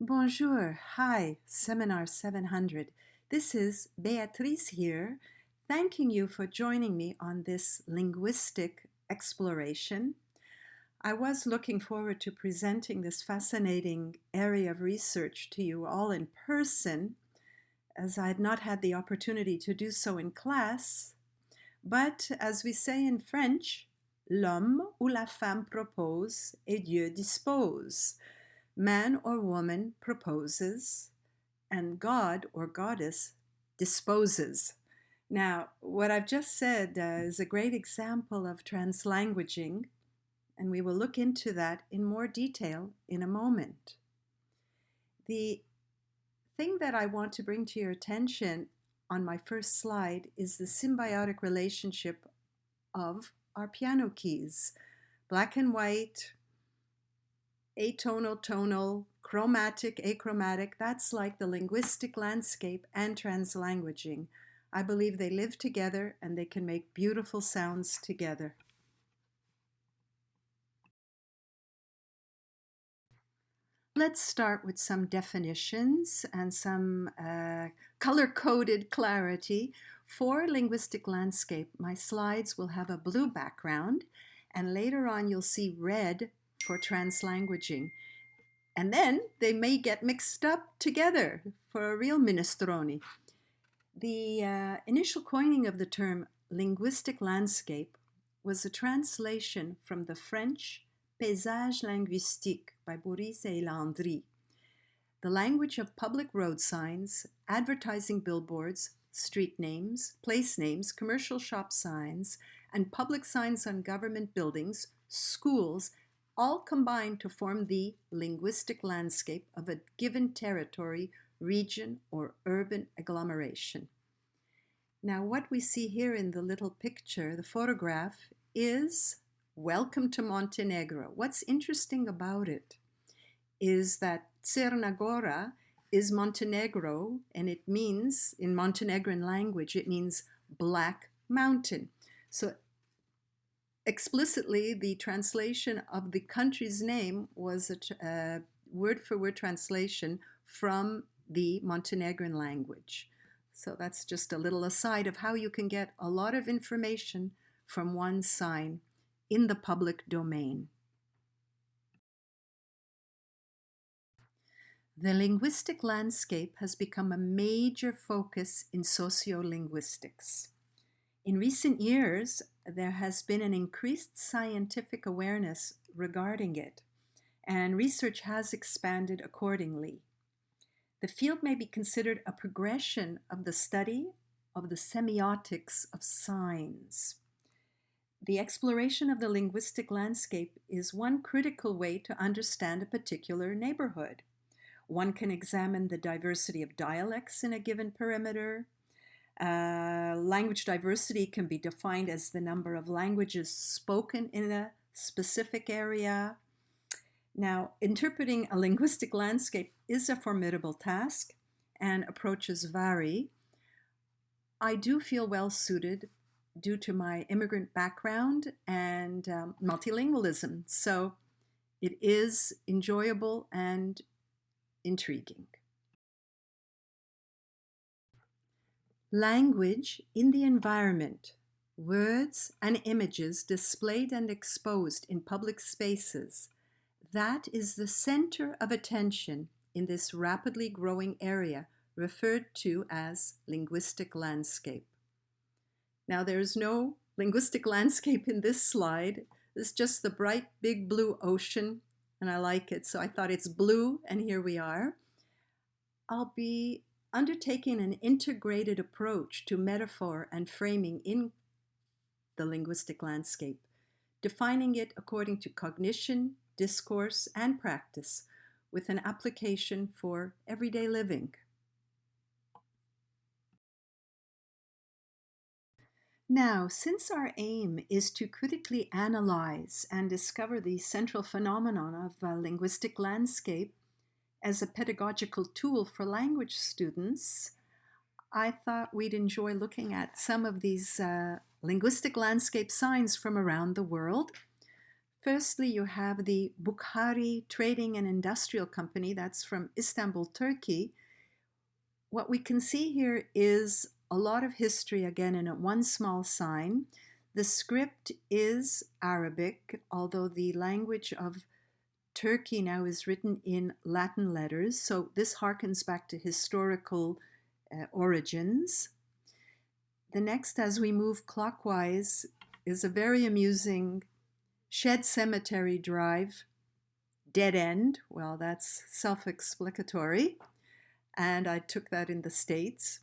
Bonjour, hi, Seminar 700. This is Beatrice here, thanking you for joining me on this linguistic exploration. I was looking forward to presenting this fascinating area of research to you all in person, as I had not had the opportunity to do so in class. But as we say in French, l'homme ou la femme propose et Dieu dispose. Man or woman proposes, and God or goddess disposes. Now, what I've just said is a great example of translanguaging, and we will look into that in more detail in a moment. The thing that I want to bring to your attention on my first slide is the symbiotic relationship of our piano keys. Black and white, atonal, tonal, chromatic, achromatic. That's like the linguistic landscape and translanguaging. I believe they live together and they can make beautiful sounds together. Let's start with some definitions and some color-coded clarity. For linguistic landscape, my slides will have a blue background, and later on you'll see red for translanguaging. And then they may get mixed up together for a real minestrone. The initial coining of the term linguistic landscape was a translation from the French Paysage linguistique by Boris et Landry, the language of public road signs, advertising billboards, street names, place names, commercial shop signs, and public signs on government buildings, schools, all combine to form the linguistic landscape of a given territory, region, or urban agglomeration. Now, what we see here in the little picture, the photograph, is Welcome to Montenegro. What's interesting about it is that Crna Gora is Montenegro, and it means, in Montenegrin language, it means black mountain. So explicitly, the translation of the country's name was a word-for-word translation from the Montenegrin language. So that's just a little aside of how you can get a lot of information from one sign in the public domain. The linguistic landscape has become a major focus in sociolinguistics. In recent years, there has been an increased scientific awareness regarding it, and research has expanded accordingly. The field may be considered a progression of the study of the semiotics of signs. The exploration of the linguistic landscape is one critical way to understand a particular neighborhood. One can examine the diversity of dialects in a given perimeter. Language diversity can be defined as the number of languages spoken in a specific area. Now, interpreting a linguistic landscape is a formidable task, and approaches vary. I do feel well suited due to my immigrant background and multilingualism, so it is enjoyable and intriguing. Language in the environment, words and images displayed and exposed in public spaces, that is the center of attention in this rapidly growing area referred to as linguistic landscape. Now, there's no linguistic landscape in this slide. It's just the bright big blue ocean, and I like it, so I thought it's blue, and here we are. I'll be undertaking an integrated approach to metaphor and framing in the linguistic landscape, defining it according to cognition, discourse, and practice, with an application for everyday living. Now, since our aim is to critically analyze and discover the central phenomenon of linguistic landscape as a pedagogical tool for language students, I thought we'd enjoy looking at some of these linguistic landscape signs from around the world. Firstly, you have the Bukhari Trading and Industrial Company, that's from Istanbul, Turkey. What we can see here is a lot of history again in one small sign. The script is Arabic, although the language of Turkey now is written in Latin letters, so this harkens back to historical origins. The next, as we move clockwise, is a very amusing Shed Cemetery Drive dead end. Well, that's self-explanatory, and I took that in the States.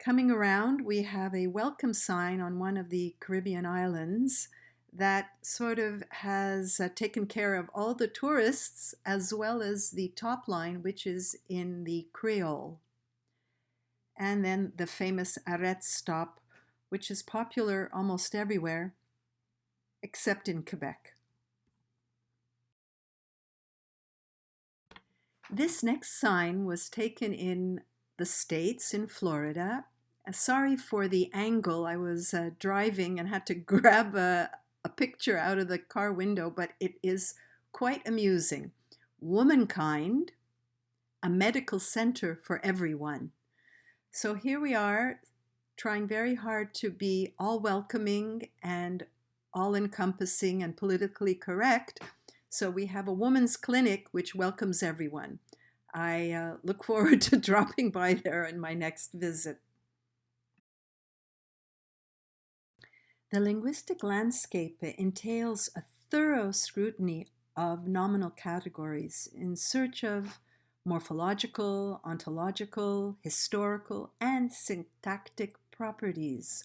Coming around, we have a welcome sign on one of the Caribbean islands that sort of has taken care of all the tourists, as well as the top line, which is in the Creole. And then the famous arrêt stop, which is popular almost everywhere, except in Quebec. This next sign was taken in the States, in Florida. Sorry for the angle. I was driving and had to grab a picture out of the car window, but it is quite amusing. Womankind, a medical center for everyone. So here we are, trying very hard to be all welcoming and all encompassing and politically correct. So we have a woman's clinic which welcomes everyone. I look forward to dropping by there in my next visit. The linguistic landscape entails a thorough scrutiny of nominal categories in search of morphological, ontological, historical, and syntactic properties.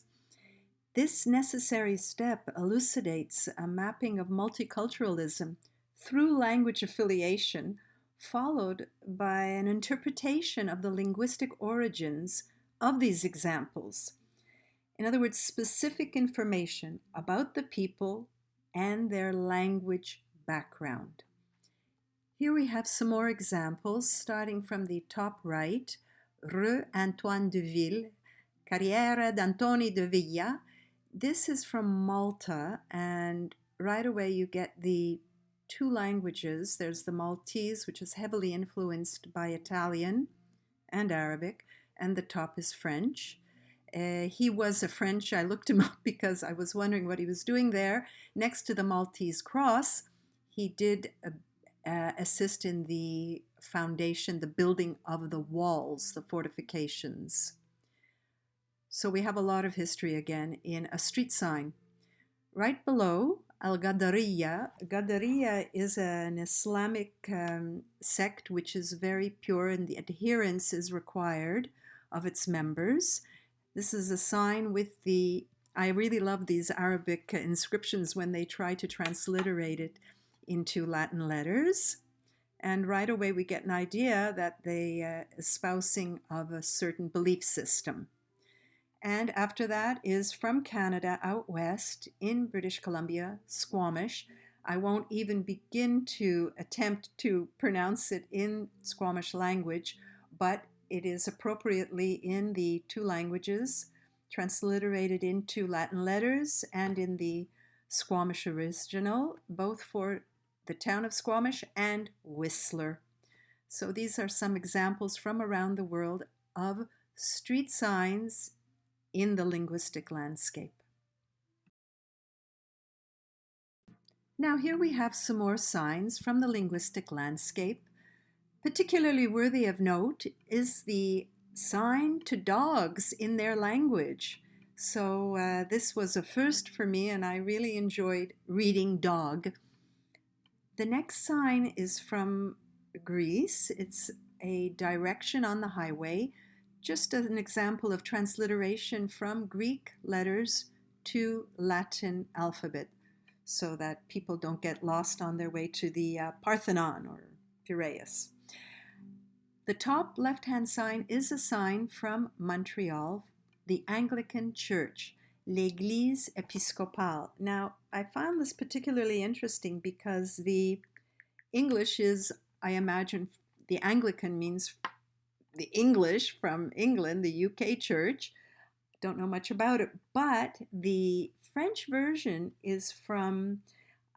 This necessary step elucidates a mapping of multiculturalism through language affiliation, followed by an interpretation of the linguistic origins of these examples. In other words, specific information about the people and their language background. Here we have some more examples, starting from the top right. Rue Antoine de Ville, Carriera d'Antoni de Villa. This is from Malta, and right away you get the two languages. There's the Maltese, which is heavily influenced by Italian and Arabic, and the top is French. He was a French, I looked him up because I was wondering what he was doing there. Next to the Maltese cross, he did assist in the foundation, the building of the walls, the fortifications. So we have a lot of history again in a street sign. Right below, Al-Qadariya. Qadariya is an Islamic sect which is very pure, and the adherence is required of its members. This is a sign with I really love these Arabic inscriptions when they try to transliterate it into Latin letters. And right away we get an idea that they espousing of a certain belief system. And after that is from Canada out west in British Columbia, Squamish. I won't even begin to attempt to pronounce it in Squamish language, but it is appropriately in the two languages, transliterated into Latin letters and in the Squamish original, both for the town of Squamish and Whistler. So these are some examples from around the world of street signs in the linguistic landscape. Now here we have some more signs from the linguistic landscape. Particularly worthy of note is the sign to dogs in their language. So this was a first for me, and I really enjoyed reading dog. The next sign is from Greece. It's a direction on the highway, just as an example of transliteration from Greek letters to Latin alphabet, so that people don't get lost on their way to the Parthenon or Piraeus. The top left-hand sign is a sign from Montreal, the Anglican Church, l'Église épiscopale. Now, I found this particularly interesting because the English is, I imagine, the Anglican means the English from England, the UK Church. Don't know much about it, but the French version is from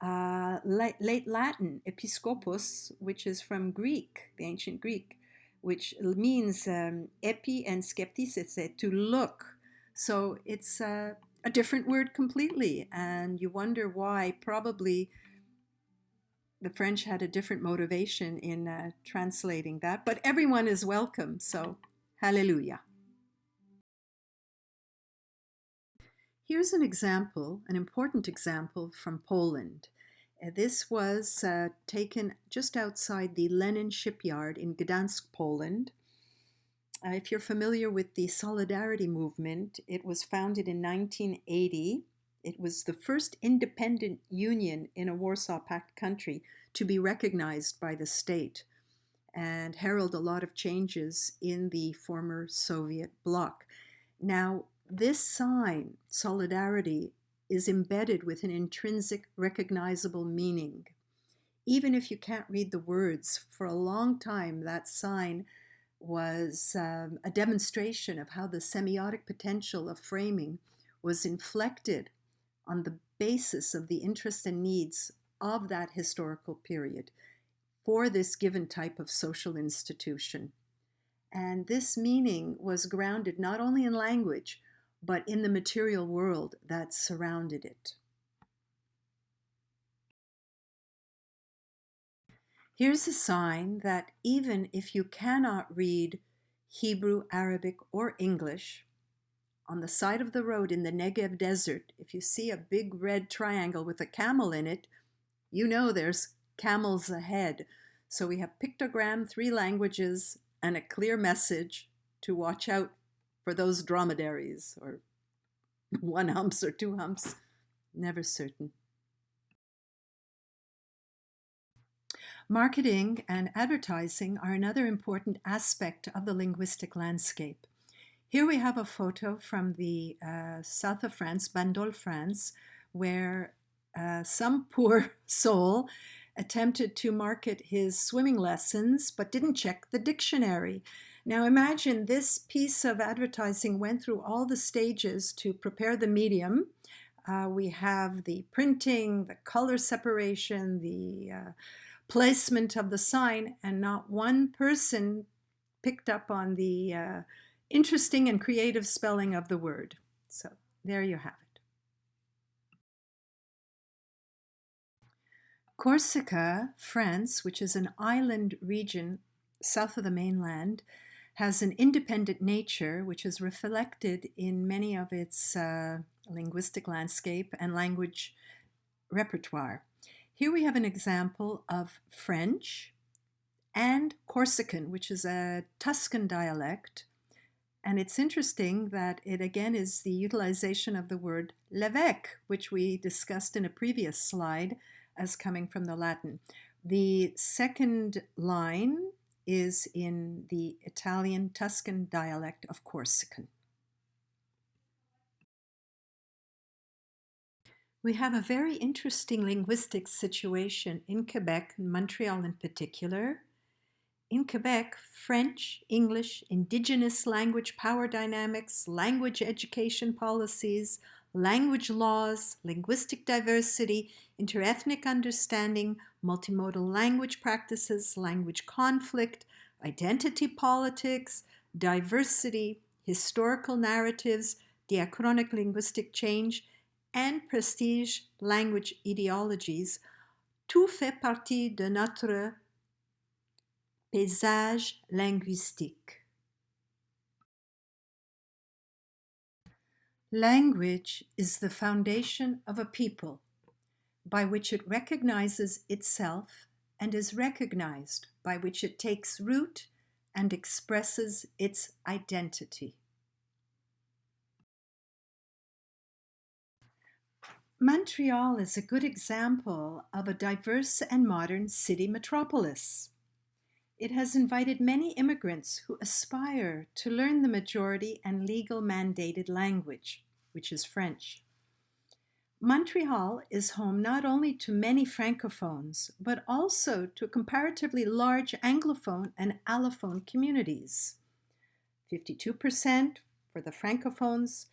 Late Latin, episkopos, which is from Greek, the ancient Greek, which means epi and skeptisis, to look. So it's a different word completely, and you wonder why. Probably the French had a different motivation in translating that, but everyone is welcome, so hallelujah. Here's an example, an important example from Poland. This was taken just outside the Lenin shipyard in Gdansk, Poland. If you're familiar with the Solidarity movement, it was founded in 1980. It was the first independent union in a Warsaw Pact country to be recognized by the state and herald a lot of changes in the former Soviet bloc. Now, this sign, solidarity, is embedded with an intrinsic recognizable meaning. Even if you can't read the words, for a long time that sign was a demonstration of how the semiotic potential of framing was inflected on the basis of the interests and needs of that historical period for this given type of social institution. And this meaning was grounded not only in language, but in the material world that surrounded it. Here's a sign that even if you cannot read Hebrew, Arabic, or English, on the side of the road in the Negev desert, if you see a big red triangle with a camel in it, you know there's camels ahead. So we have pictogram, 3 languages, and a clear message to watch out for those dromedaries, or 1 humps or 2 humps, never certain. Marketing and advertising are another important aspect of the linguistic landscape. Here we have a photo from the south of France, Bandol, France, where some poor soul attempted to market his swimming lessons but didn't check the dictionary. Now imagine this piece of advertising went through all the stages to prepare the medium. We have the printing, the color separation, the placement of the sign, and not one person picked up on the interesting and creative spelling of the word. So there you have it. Corsica, France, which is an island region south of the mainland, has an independent nature which is reflected in many of its linguistic landscape and language repertoire. Here we have an example of French and Corsican, which is a Tuscan dialect. And it's interesting that it again is the utilization of the word l'évêque, which we discussed in a previous slide as coming from the Latin. The second line is in the Italian Tuscan dialect of Corsican. We have a very interesting linguistic situation in Quebec, Montreal in particular. In Quebec, French, English, indigenous language power dynamics, language education policies, language laws, linguistic diversity, interethnic understanding, multimodal language practices, language conflict, identity politics, diversity, historical narratives, diachronic linguistic change, and prestige language ideologies, tout fait partie de notre paysage linguistique. Language is the foundation of a people by which it recognizes itself and is recognized, by which it takes root and expresses its identity. Montreal is a good example of a diverse and modern city metropolis. It has invited many immigrants who aspire to learn the majority and legal mandated language, which is French. Montreal is home not only to many francophones, but also to comparatively large anglophone and allophone communities. 52% for the francophones,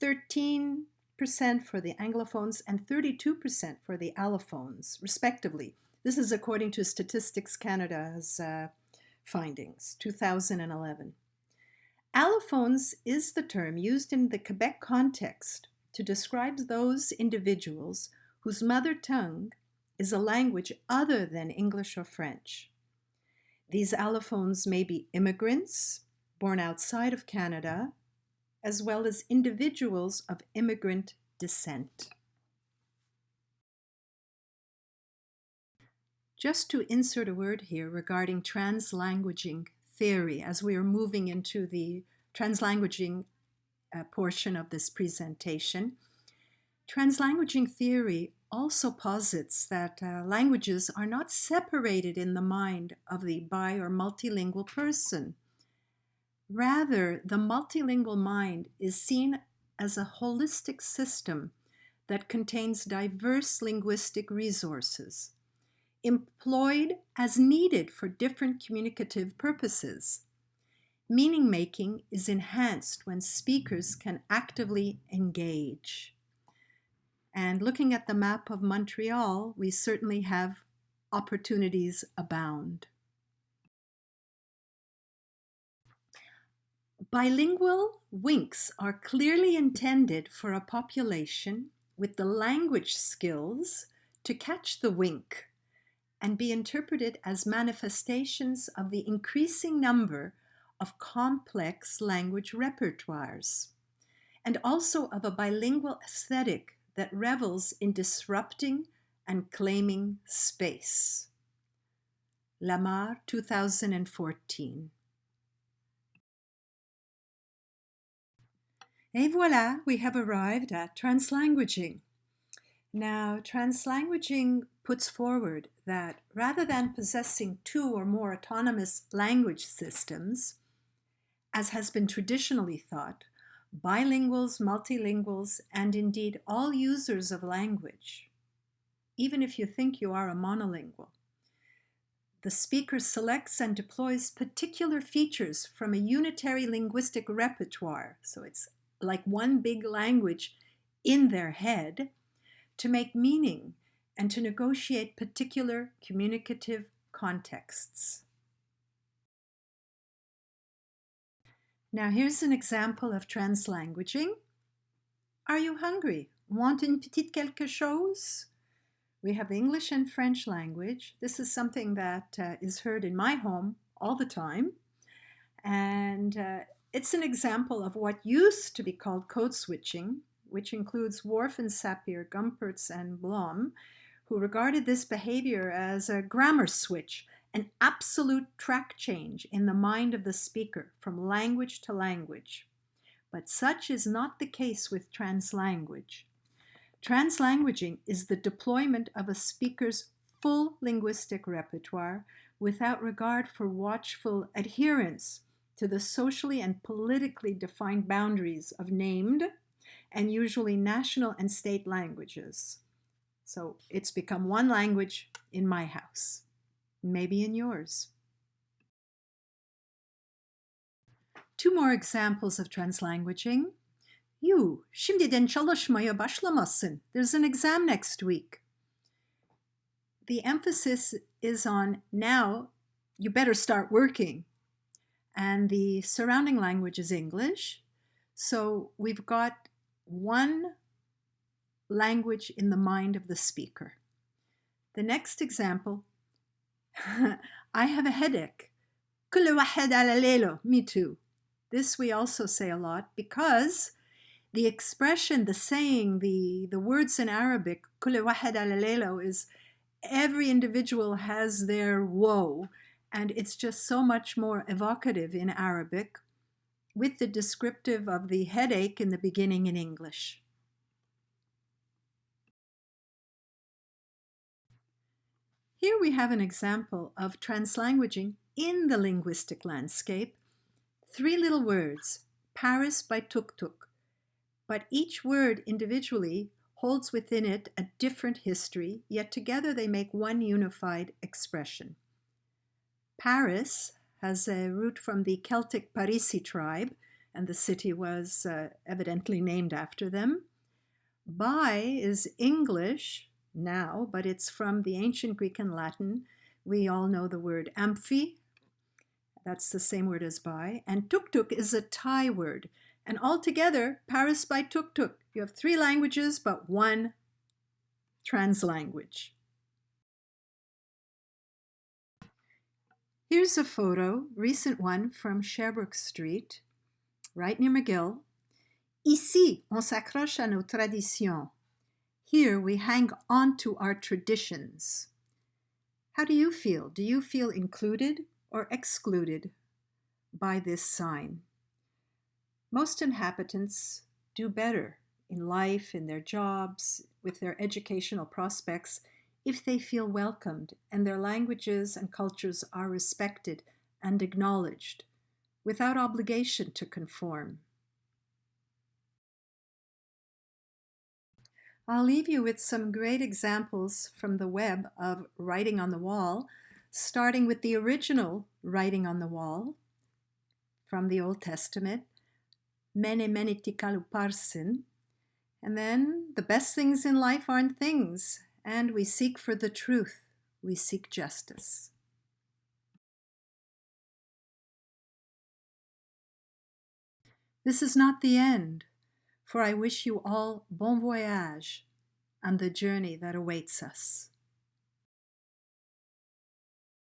13 for the Anglophones and 32% for the allophones, respectively. This is according to Statistics Canada's findings, 2011. Allophones is the term used in the Quebec context to describe those individuals whose mother tongue is a language other than English or French. These allophones may be immigrants born outside of Canada, as well as individuals of immigrant descent. Just to insert a word here regarding translanguaging theory, as we are moving into the translanguaging portion of this presentation. Translanguaging theory also posits that languages are not separated in the mind of the bi- or multilingual person. Rather, the multilingual mind is seen as a holistic system that contains diverse linguistic resources, employed as needed for different communicative purposes. Meaning making is enhanced when speakers can actively engage. And looking at the map of Montreal, we certainly have opportunities abound. Bilingual winks are clearly intended for a population with the language skills to catch the wink and be interpreted as manifestations of the increasing number of complex language repertoires, and also of a bilingual aesthetic that revels in disrupting and claiming space. Lamar, 2014. Et voilà, we have arrived at translanguaging. Now, translanguaging puts forward that rather than possessing two or more autonomous language systems, as has been traditionally thought, bilinguals, multilinguals, and indeed all users of language, even if you think you are a monolingual, the speaker selects and deploys particular features from a unitary linguistic repertoire, so it's like one big language in their head, to make meaning and to negotiate particular communicative contexts. Now here's an example of translanguaging. Are you hungry? Want une petite quelque chose? We have English and French language. This is something that is heard in my home all the time. And it's an example of what used to be called code switching, which includes Worf and Sapir, Gumpertz and Blom, who regarded this behavior as a grammar switch, an absolute track change in the mind of the speaker from language to language. But such is not the case with translanguage. Translanguaging is the deployment of a speaker's full linguistic repertoire without regard for watchful adherence to the socially and politically defined boundaries of named and usually national and state languages. So it's become one language in my house, maybe in yours. Two more examples of translanguaging. You, şimdi den çalışmaya başlamasın. There's an exam next week. The emphasis is on now, you better start working. And the surrounding language is English. So we've got one language in the mind of the speaker. The next example, I have a headache. كل واحد على ليله. Me too. This we also say a lot because the expression, the saying, the words in Arabic, كل واحد على ليله, is every individual has their woe, and it's just so much more evocative in Arabic, with the descriptive of the headache in the beginning in English. Here we have an example of translanguaging in the linguistic landscape. 3 little words, Paris by Tuk Tuk, but each word individually holds within it a different history, yet together they make one unified expression. Paris has a root from the Celtic Parisi tribe, and the city was evidently named after them. Bi is English now, but it's from the ancient Greek and Latin. We all know the word amphi. That's the same word as bi. And tuk-tuk is a Thai word. And altogether, Paris by tuk-tuk. You have 3 languages, but 1 translanguage. Here's a photo, recent one from Sherbrooke Street, right near McGill. Ici, on s'accroche à nos traditions. Here we hang on to our traditions. How do you feel? Do you feel included or excluded by this sign? Most inhabitants do better in life, in their jobs, with their educational prospects, if they feel welcomed and their languages and cultures are respected and acknowledged without obligation to conform. I'll leave you with some great examples from the web of writing on the wall, starting with the original writing on the wall from the Old Testament, Mene mene tikalu parsin, and then the best things in life aren't things, and we seek for the truth, we seek justice. This is not the end, for I wish you all bon voyage on the journey that awaits us.